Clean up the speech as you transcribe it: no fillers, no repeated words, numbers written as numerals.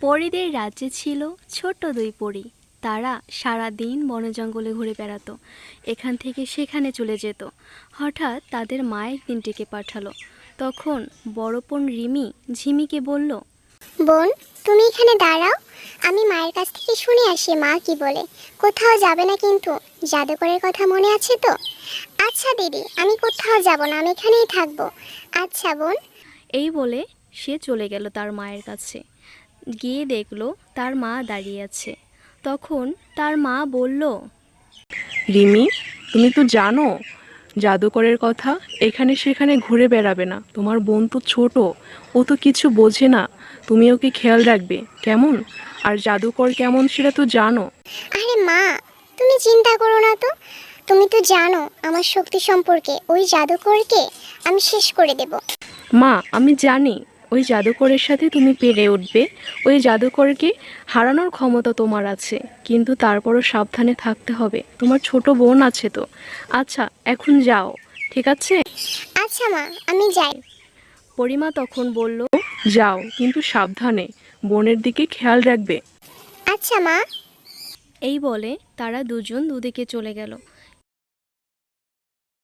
পরীদের রাজ্যে ছিল ছোট্ট দুই পরী। তারা সারা দিন বনে জঙ্গলে ঘুরে বেড়াতো, এখান থেকে সেখানে চলে যেত। হঠাৎ তাদের মা একদিন ডেকে পাঠালো। তখন বড় বোন রিমি ঝিমিকে বলল, বোন, তুমি এখানে দাঁড়াও, আমি মায়ের কাছ থেকে শুনে আসি মা কি বলে। কোথাও যাবে না কিন্তু, জাদুকরের কথা মনে আছে তো? আচ্ছা দিদি, আমি কোথাও যাব না, আমি এখানেই থাকবো। আচ্ছা বোন। এই বলে সে চলে গেল তার মায়ের কাছে। গিয়ে দেখলো তার মা দাঁড়িয়ে আছে। তখন তার মা বলল, রিমি, তুমি তো জানো জাদুকরের কথা, এখানে সেখানে ঘুরে বেড়াবে না। তোমার বোন তো ছোট, ও তো কিছু বোঝে না। তুমি ওকে খেয়াল রাখবে কেমন? আর জাদুকর কেমন সেটা তো জানো। আরে মা, তুমি চিন্তা করো না তো। তুমি তো জানো আমার শক্তি সম্পর্কে, ওই জাদুকরকে আমি শেষ করে দেব। মা, আমি জানি ওই জাদুকরের সাথে তুমি পেরে উঠবে। ওই জাদুকরকে হারানোর ক্ষমতা তোমার আছে, কিন্তু তারপরও সাবধানে থাকতে হবে, তোমার ছোট বোন আছে তো। আচ্ছা, এখন যাও, ঠিক আছে? আচ্ছা মা, আমি যাই। পরিমা তখন বলল, যাও, কিন্তু সাবধানে, বোনের দিকে খেয়াল রাখবে। আচ্ছা মা। এই বলে তারা দুজন দুদিকে চলে গেল।